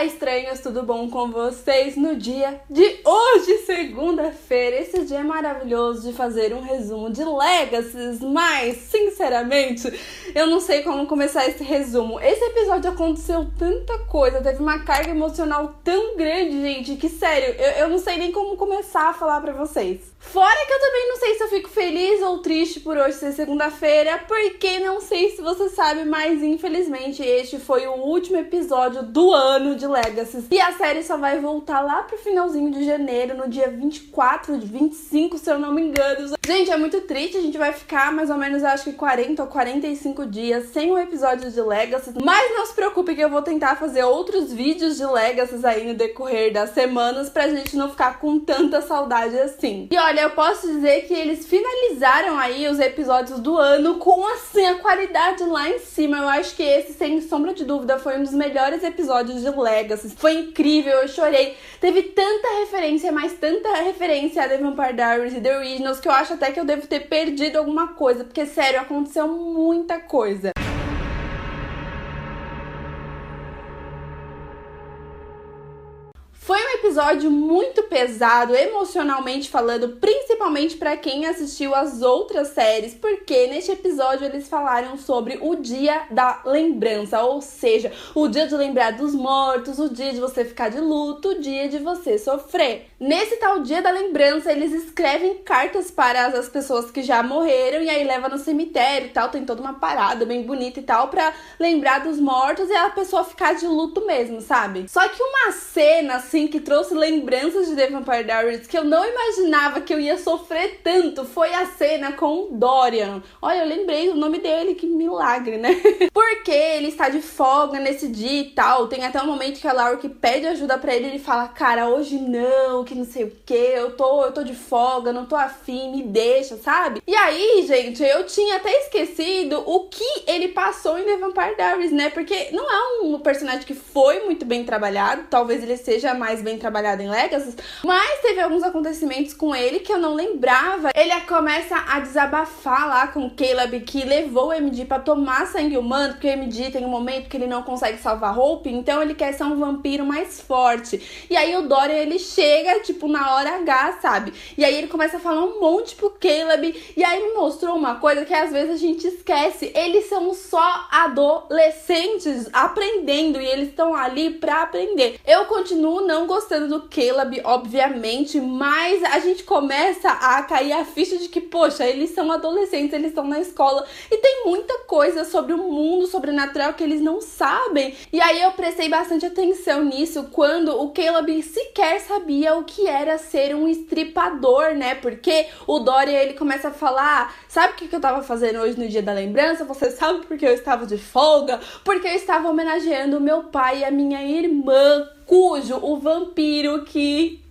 Olá, estranhos, tudo bom com vocês? No dia de hoje, segunda-feira, esse dia é maravilhoso de fazer um resumo de Legacies, mas, sinceramente, eu não sei como começar esse resumo. Esse episódio aconteceu tanta coisa, teve uma carga emocional tão grande, gente, que, sério, eu não sei nem como começar a falar pra vocês. Fora que eu também não sei se eu fico feliz ou triste por hoje ser segunda-feira, porque não sei se você sabe, mas infelizmente este foi o último episódio do ano de Legacies. E a série só vai voltar lá pro finalzinho de janeiro, no dia 24, 25, se eu não me engano. Gente, é muito triste, a gente vai ficar mais ou menos, acho que 40 ou 45 dias sem um episódio de Legacies. Mas não se preocupe que eu vou tentar fazer outros vídeos de Legacies aí no decorrer das semanas pra gente não ficar com tanta saudade assim. E olha, eu posso dizer que eles finalizaram aí os episódios do ano com, assim, a qualidade lá em cima. Eu acho que esse, sem sombra de dúvida, foi um dos melhores episódios de Legacies. Foi incrível, eu chorei. Teve tanta referência, mas tanta referência a The Vampire Diaries e The Originals que eu acho até que eu devo ter perdido alguma coisa, porque, sério, aconteceu muita coisa. Foi um episódio muito pesado, emocionalmente falando, principalmente pra quem assistiu as outras séries, porque neste episódio eles falaram sobre o dia da lembrança, ou seja, o dia de lembrar dos mortos, o dia de você ficar de luto, o dia de você sofrer. Nesse tal dia da lembrança, eles escrevem cartas para as pessoas que já morreram e aí leva no cemitério e tal, tem toda uma parada bem bonita e tal, pra lembrar dos mortos e a pessoa ficar de luto mesmo, sabe? Só que uma cena, assim, que trouxe lembranças de The Vampire Diaries que eu não imaginava que eu ia sofrer tanto foi a cena com o Dorian. Olha, eu lembrei o nome dele, que milagre, né? Porque ele está de folga nesse dia e tal. Tem até um momento que a Laura que pede ajuda pra ele, ele fala, cara, hoje não, que não sei o que, eu tô de folga, não tô afim, me deixa, sabe? E aí, gente, eu tinha até esquecido o que ele passou em The Vampire Diaries, né? Porque não é um personagem que foi muito bem trabalhado, talvez ele seja mais bem trabalhado em Legacies, mas teve alguns acontecimentos com ele que eu não lembrava. Ele começa a desabafar lá com o Caleb, que levou o MD pra tomar sangue humano, porque o MD tem um momento que ele não consegue salvar Hope, então ele quer ser um vampiro mais forte. E aí o Dorian, ele chega, tipo, na hora H, sabe? E aí ele começa a falar um monte pro Caleb, e aí me mostrou uma coisa que às vezes a gente esquece. Eles são só adolescentes aprendendo, e eles estão ali pra aprender. Eu continuo não gostando do Caleb, obviamente, mas a gente começa a cair a ficha de que, poxa, eles são adolescentes, eles estão na escola e tem muita coisa sobre o mundo sobrenatural que eles não sabem. E aí eu prestei bastante atenção nisso quando o Caleb sequer sabia o que era ser um estripador, né? Porque o Dorian, ele começa a falar, sabe o que eu tava fazendo hoje no dia da lembrança? Você sabe porque eu estava de folga? Porque eu estava homenageando o meu pai e a minha irmã, cujo o vampiro que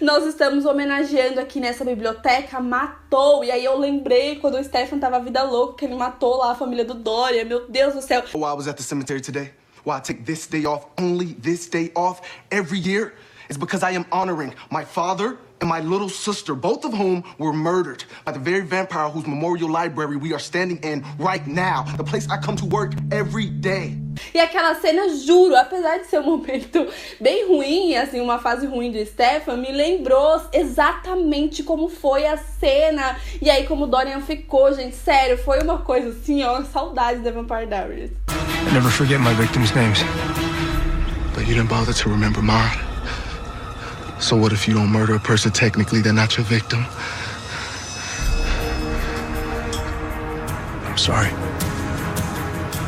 nós estamos homenageando aqui nessa biblioteca matou. E aí eu lembrei quando o Stefan tava vida louca, que ele matou lá a família do Dorian. Meu Deus do céu. Why I was at the cemetery today, why I take this day off, only this day off every year, is because I am honoring my father and my little sister, both of whom were murdered by the very vampire whose memorial library we are standing in right now, the place I come to work every day. E aquela cena, juro, apesar de ser um momento bem ruim, assim, uma fase ruim do Stefan, me lembrou exatamente como foi a cena. E aí como o Dorian ficou, gente, sério, foi uma coisa assim, ó, saudade da Vampire Diaries. I never forget my victims' names. But you didn't bother to remember mine. So what if you don't murder a person technically, they're not your victim? I'm sorry.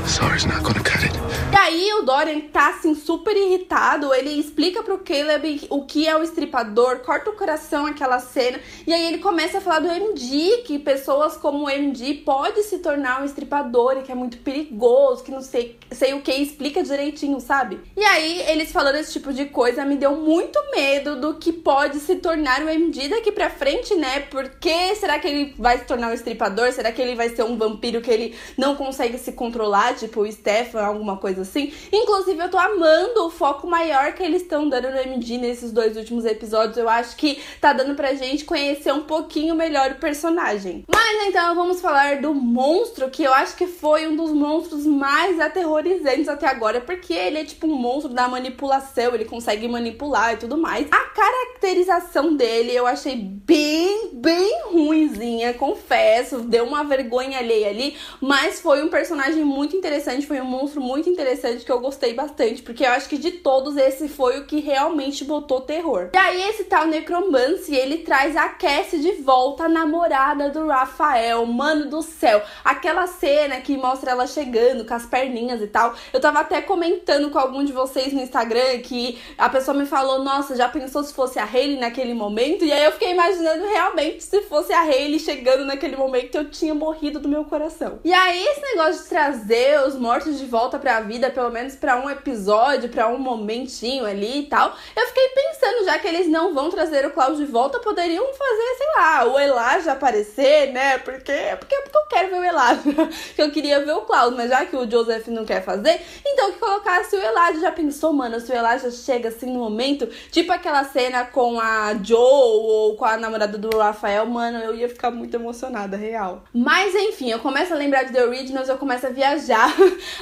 Sorry's not gonna cut it. E aí o Dorian tá assim super irritado, ele explica pro Caleb o que é o estripador, corta o coração aquela cena, e aí ele começa a falar do MD, que pessoas como o MD pode se tornar um estripador e que é muito perigoso, que não sei o que, explica direitinho, sabe? E aí eles falando esse tipo de coisa me deu muito medo do que pode se tornar o MD daqui pra frente, né? Porque será que ele vai se tornar um estripador? Será que ele vai ser um vampiro que ele não consegue se controlar, tipo o Stefan, alguma coisa assim. Inclusive, eu tô amando o foco maior que eles estão dando no MD nesses 2 últimos episódios. Eu acho que tá dando pra gente conhecer um pouquinho melhor o personagem. Mas então vamos falar do monstro, que eu acho que foi um dos monstros mais aterrorizantes até agora, porque ele é tipo um monstro da manipulação, ele consegue manipular e tudo mais. A caracterização dele eu achei bem ruinzinha, confesso, deu uma vergonha alheia ali, mas foi um personagem muito interessante, foi um monstro muito interessante que eu gostei bastante, porque eu acho que de todos esse foi o que realmente botou terror. E aí esse tal Necromancy, ele traz a Cassie de volta, a namorada do Rafael. Mano do céu, aquela cena que mostra ela chegando com as perninhas e tal, eu tava até comentando com algum de vocês no Instagram que a pessoa me falou, nossa, já pensou se fosse a Hailey naquele momento? E aí eu fiquei imaginando realmente se fosse a Hailey chegando naquele momento, eu tinha morrido do meu coração. E aí esse negócio de trazer os mortos de volta pra vida, pelo menos pra um episódio, pra um momentinho ali e tal, eu fiquei pensando, já que eles não vão trazer o Klaus de volta, poderiam fazer, sei lá, o Elijah aparecer, né? Porque eu quero ver o Elijah, que eu queria ver o Klaus, mas já que o Joseph não quer fazer, então que colocasse o Elijah. Já pensou, mano, se o Elijah chega assim no momento, tipo aquela cena com a Jo ou com a namorada do Rafael, mano, eu ia ficar muito emocionada, real. Mas enfim, eu começo a lembrar de The Originals, eu começo a viajar.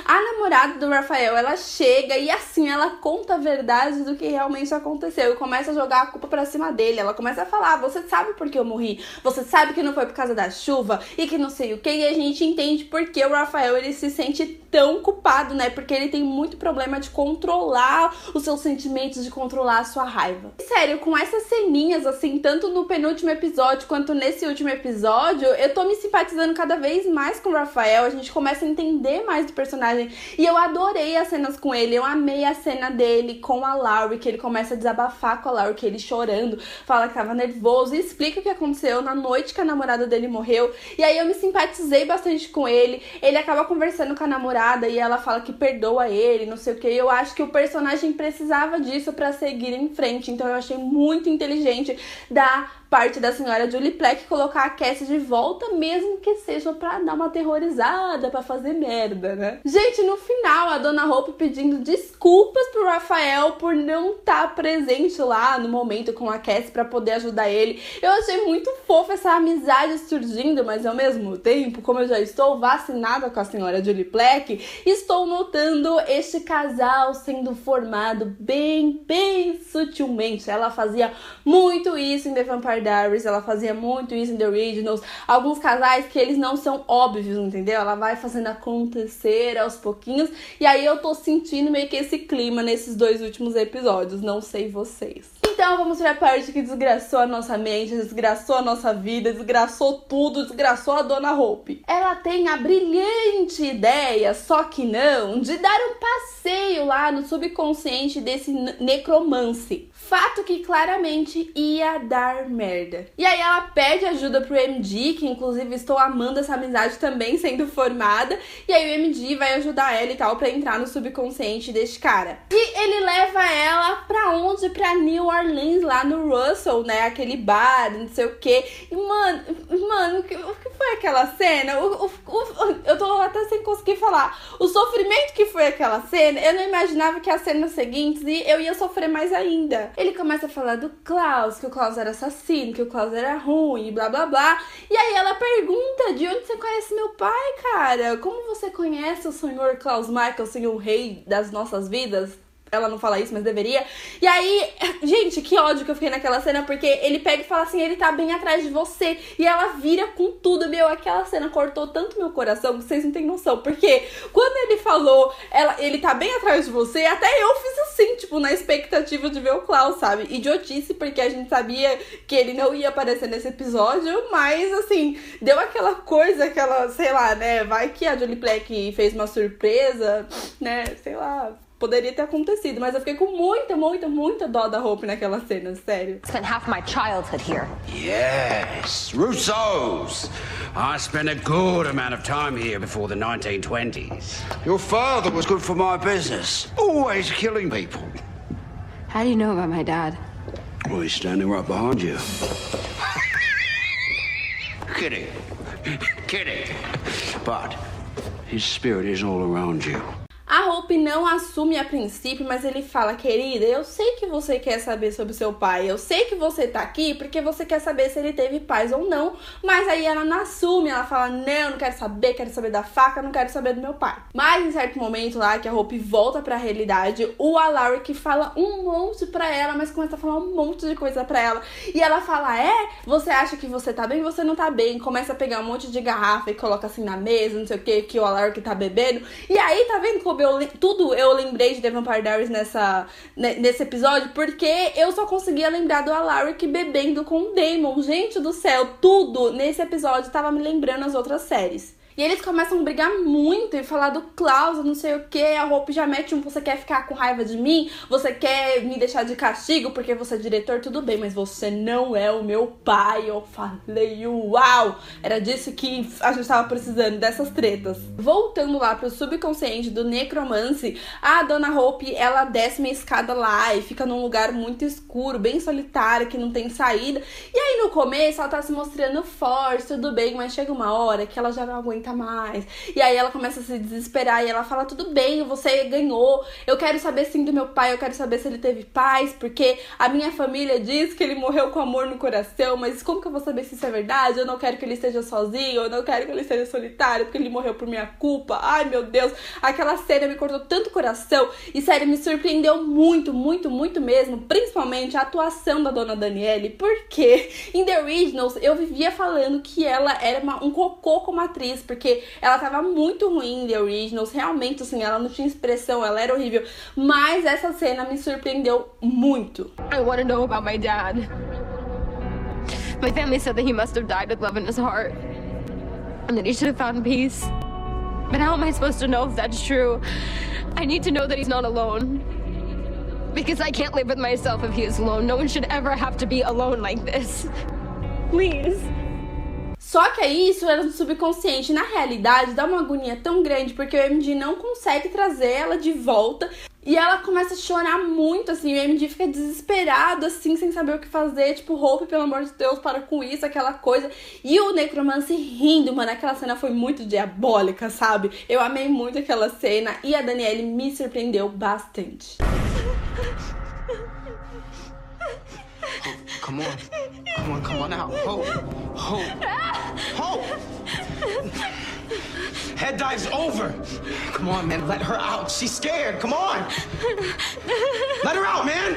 A namorada do Rafael, ela chega e assim, ela conta a verdade do que realmente aconteceu e começa a jogar a culpa pra cima dele. Ela começa a falar, você sabe por que eu morri? Você sabe que não foi por causa da chuva e que não sei o que, e a gente entende porque o Rafael, ele se sente tão culpado, né? Porque ele tem muito problema de controlar os seus sentimentos, de controlar a sua raiva. Sério, com essas ceninhas, assim, tanto no penúltimo episódio quanto nesse último episódio, eu tô me simpatizando cada vez mais com o Rafael, a gente começa a entender mais do personagem, e eu adorei as cenas com ele, eu amei a cena dele com a Laurie, que ele começa a desabafar com a Laurie, que ele chorando, fala que tava nervoso, e explica o que aconteceu na noite que a namorada dele morreu, e aí eu me simpatizei bastante com ele. Ele acaba conversando com a namorada e ela fala que perdoa ele, não sei o que. Eu acho que o personagem precisava disso pra seguir em frente, então eu achei muito inteligente da parte da senhora Julie Plec colocar a Cassie de volta, mesmo que seja pra dar uma aterrorizada, pra fazer merda, né? Gente, no final, a Dona Hope pedindo desculpas pro Rafael por não estar presente lá no momento com a Cassie pra poder ajudar ele. Eu achei muito fofa essa amizade surgindo, mas ao mesmo tempo, como eu já estou vacinada com a senhora Julie Plec, estou notando este casal sendo formado bem sutilmente. Ela fazia muito isso em The Vampire Diaries, ela fazia muito isso em The Originals. Alguns casais que eles não são óbvios, entendeu? Ela vai fazendo acontecer aos pouquinhos. E aí eu tô sentindo meio que esse clima nesses 2 últimos episódios. Não sei vocês. Então vamos pra parte que desgraçou a nossa mente, desgraçou a nossa vida, desgraçou tudo, desgraçou a Dona Hope. Ela tem a brilhante ideia, só que não, de dar um passeio lá no subconsciente desse necromance. Fato que claramente ia dar merda. E aí ela pede ajuda pro MD, que inclusive estou amando essa amizade também sendo formada. E aí o MD vai ajudar ela e tal pra entrar no subconsciente deste cara. E ele leva ela pra onde? Pra New Orleans, lá no Russell, né? Aquele bar, não sei o que. E mano, o que foi aquela cena? Eu tô até sem conseguir falar. O sofrimento que foi aquela cena, eu não imaginava que as cenas seguintes eu ia sofrer mais ainda. Ele começa a falar do Klaus, que o Klaus era assassino, que o Klaus era ruim, e blá blá blá. E aí ela pergunta, de onde você conhece meu pai, cara? Como você conhece o senhor Klaus Mikaelson, o rei das nossas vidas? Ela não fala isso, mas deveria. E aí, gente, que ódio que eu fiquei naquela cena, porque ele pega e fala assim, ele tá bem atrás de você. E ela vira com tudo, meu. Aquela cena cortou tanto meu coração que vocês não têm noção. Porque quando ele falou, ele tá bem atrás de você, até eu fiz assim, tipo, na expectativa de ver o Klaus, sabe? Idiotice, porque a gente sabia que ele não ia aparecer nesse episódio, mas, assim, deu aquela coisa, sei lá, né? Vai que a Julie Plec fez uma surpresa, né? Sei lá... Poderia ter acontecido, mas eu fiquei com muita dó da Hope naquela cena, sério. Spent half my childhood here. Yes, Rousseau's. I spent a good amount of time here before the 1920s. Your father was good for my business, always killing people. How do you know about my dad? Well, he's standing right behind you. Kidding. But his spirit is all around you. A A Hope não assume a princípio, mas ele fala: querida, eu sei que você quer saber sobre o seu pai, eu sei que você tá aqui porque você quer saber se ele teve pais ou não, mas aí ela não assume, ela fala: não quero saber da faca, não quero saber do meu pai. Mas em certo momento lá, que a Hope volta pra realidade, o Alaric fala um monte pra ela, mas começa a falar um monte de coisa pra ela, e ela fala: você acha que você tá bem? Você não tá bem. Começa a pegar um monte de garrafa e coloca assim na mesa, não sei o que o Alaric tá bebendo, e aí tá vendo como eu lembrei de The Vampire Diaries nesse episódio, porque eu só conseguia lembrar do Alaric bebendo com o Damon. Gente do céu, tudo nesse episódio tava me lembrando as outras séries. E eles começam a brigar muito e falar do Klaus, não sei o que. A Hope já mete você quer ficar com raiva de mim? Você quer me deixar de castigo porque você é diretor? Tudo bem, mas você não é o meu pai. Eu falei, uau! Era disso que a gente tava precisando, dessas tretas. Voltando lá pro subconsciente do necromance, a Dona Hope, ela desce uma escada lá e fica num lugar muito escuro, bem solitário, que não tem saída. E aí no começo ela tá se mostrando forte, tudo bem, mas chega uma hora que ela já não aguenta mais. E aí ela começa a se desesperar e ela fala: tudo bem, você ganhou, eu quero saber sim do meu pai, eu quero saber se ele teve paz, porque a minha família diz que ele morreu com amor no coração, mas como que eu vou saber se isso é verdade? Eu não quero que ele esteja sozinho, eu não quero que ele esteja solitário, porque ele morreu por minha culpa. Ai, meu Deus, aquela cena me cortou tanto o coração e, sério, me surpreendeu muito, muito, muito mesmo, principalmente a atuação da Dona Danielle, porque em The Originals eu vivia falando que ela era um cocô como atriz, porque ela tava muito ruim em The Originals, realmente, assim, ela não tinha expressão, ela era horrível, mas essa cena me surpreendeu muito. I want to know about my dad. My family said that he must have died with love in his heart, and that he should have found peace. But how am I supposed to know if that's true? I need to know that he's not alone. Because I can't live with myself if he is alone. No one should ever have to be alone like this. Please. Só que aí isso era no subconsciente. Na realidade, dá uma agonia tão grande, porque o MD não consegue trazer ela de volta. E ela começa a chorar muito, assim, o MD fica desesperado, assim, sem saber o que fazer. Tipo, Hope, pelo amor de Deus, para com isso, aquela coisa. E o Necromancer rindo, mano, aquela cena foi muito diabólica, sabe? Eu amei muito aquela cena e a Danielle me surpreendeu bastante. Come on now. Hope! Head dive's over. Come on, man, let her out. She's scared. Come on. Let her out, man.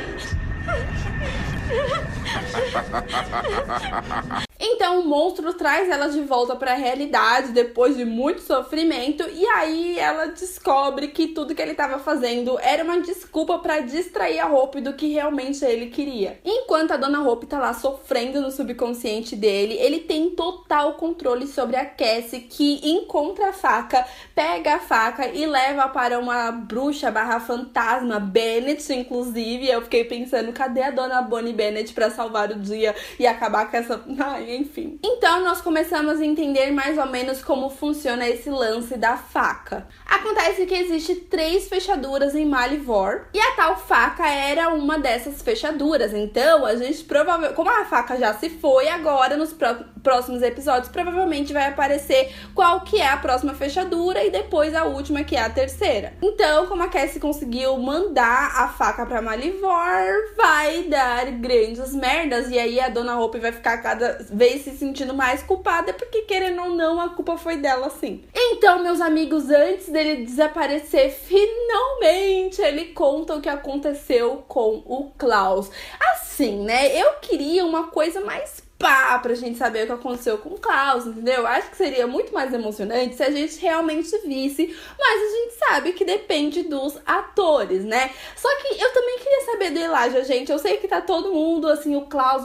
Então o monstro traz ela de volta para a realidade depois de muito sofrimento, e aí ela descobre que tudo que ele estava fazendo era uma desculpa para distrair a Hope do que realmente ele queria. Enquanto a Dona Hope tá lá sofrendo no subconsciente dele, ele tem total controle sobre a Cassie, que encontra a faca, pega a faca e leva para uma bruxa / fantasma, Bennett, inclusive. Eu fiquei pensando, cadê a Dona Bonnie Bennett para salvar o dia e acabar com essa... enfim. Então nós começamos a entender mais ou menos como funciona esse lance da faca. Acontece que existe 3 fechaduras em Malivor e a tal faca era uma dessas fechaduras. Então a gente provavelmente, como a faca já se foi, agora nos próximos episódios provavelmente vai aparecer qual que é a próxima fechadura e depois a última, que é a terceira. Então, como a Cassie conseguiu mandar a faca pra Malivor, vai dar grandes merdas, e aí a Dona Hope vai ficar cada vez se sentindo mais culpada, porque querendo ou não, a culpa foi dela sim. Então, meus amigos, antes dele desaparecer, finalmente ele conta o que aconteceu com o Klaus. Assim, né, eu queria uma coisa mais pra gente saber o que aconteceu com o Klaus, entendeu? Acho que seria muito mais emocionante se a gente realmente visse, mas a gente sabe que depende dos atores, né? Só que eu também queria saber do Elijah, gente. Eu sei que tá todo mundo, assim, o Klaus,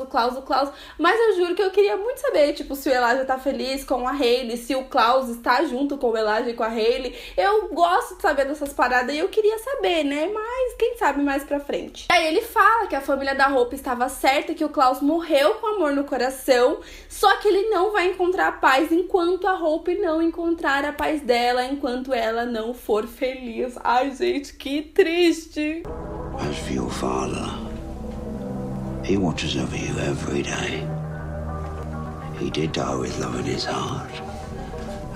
mas eu juro que eu queria muito saber, tipo, se o Elijah tá feliz com a Hayley, se o Klaus está junto com o Elijah e com a Hayley. Eu gosto de saber dessas paradas e eu queria saber, né? Mas quem sabe mais pra frente. Aí ele fala que a família da Hope estava certa, que o Klaus morreu com amor no coração, só que ele não vai encontrar a paz enquanto a Hope não encontrar a paz dela, enquanto ela não for feliz. Ai, gente, que triste. As for your father, he watches over you every day. He did die with love in his heart,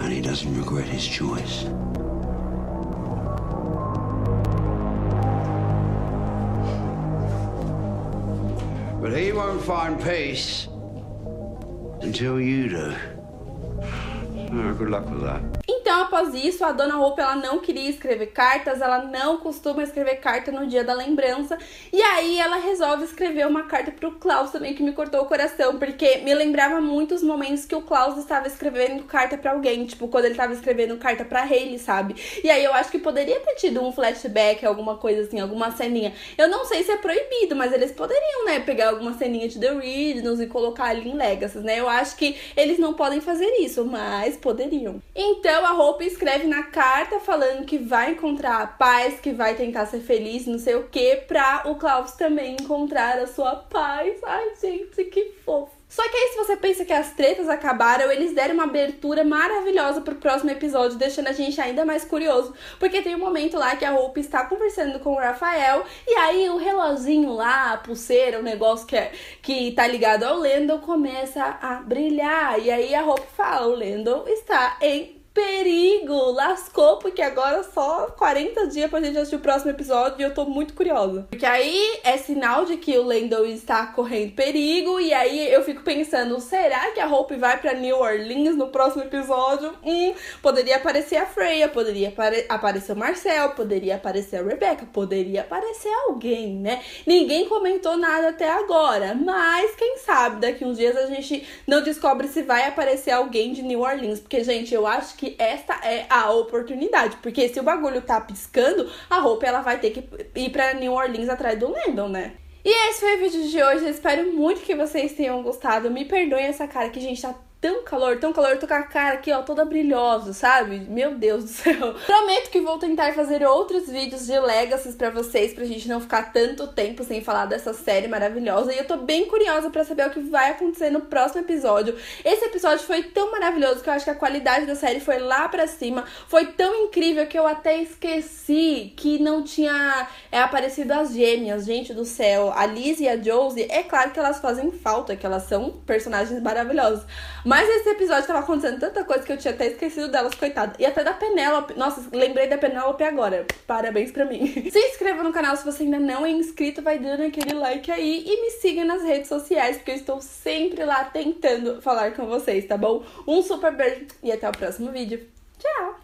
and he doesn't regret his choice. But he won't find peace until you do. Good luck with that. Então, após isso, a Dona Hope, ela não queria escrever cartas, ela não costuma escrever carta no dia da lembrança, e aí ela resolve escrever uma carta pro Klaus também, que me cortou o coração, porque me lembrava muito os momentos que o Klaus estava escrevendo carta pra alguém, tipo, quando ele estava escrevendo carta pra Hayley, sabe? E aí eu acho que poderia ter tido um flashback, alguma coisa assim, alguma ceninha. Eu não sei se é proibido, mas eles poderiam, né, pegar alguma ceninha de The Originals e colocar ali em Legacy, né? Eu acho que eles não podem fazer isso, mas poderiam. Então, a Hope escreve na carta falando que vai encontrar a paz, que vai tentar ser feliz, não sei o que, pra o Klaus também encontrar a sua paz. Ai, gente, que fofo. Só que aí, se você pensa que as tretas acabaram, eles deram uma abertura maravilhosa pro próximo episódio, deixando a gente ainda mais curioso. Porque tem um momento lá que a Hope está conversando com o Rafael, e aí o reloginho lá, a pulseira, o negócio que tá ligado ao Landon, começa a brilhar. E aí a Hope fala, o Landon está em perigo, lascou, porque agora só 40 dias pra gente assistir o próximo episódio e eu tô muito curiosa. Porque aí é sinal de que o Landon está correndo perigo, e aí eu fico pensando, será que a Hope vai pra New Orleans no próximo episódio? Poderia aparecer a Freya, poderia aparecer o Marcel, poderia aparecer a Rebecca, poderia aparecer alguém, né? Ninguém comentou nada até agora, mas quem sabe daqui uns dias a gente não descobre se vai aparecer alguém de New Orleans, porque, gente, eu acho que esta é a oportunidade, porque se o bagulho tá piscando, a Hope, ela vai ter que ir pra New Orleans atrás do Landon, né? E esse foi o vídeo de hoje, eu espero muito que vocês tenham gostado. Me perdoem essa cara que, gente, tá tão calor, eu tô com a cara aqui, ó, toda brilhosa, sabe? Meu Deus do céu. Prometo que vou tentar fazer outros vídeos de Legacies pra vocês, pra gente não ficar tanto tempo sem falar dessa série maravilhosa. E eu tô bem curiosa pra saber o que vai acontecer no próximo episódio. Esse episódio foi tão maravilhoso que eu acho que a qualidade da série foi lá pra cima. Foi tão incrível que eu até esqueci que não tinha aparecido as gêmeas, gente do céu. A Liz e a Josie, é claro que elas fazem falta, que elas são personagens maravilhosos. Mas esse episódio tava acontecendo tanta coisa que eu tinha até esquecido delas, coitada. E até da Penélope. Nossa, lembrei da Penélope agora. Parabéns pra mim. Se inscreva no canal se você ainda não é inscrito, vai dando aquele like aí. E me siga nas redes sociais, porque eu estou sempre lá tentando falar com vocês, tá bom? Um super beijo e até o próximo vídeo. Tchau!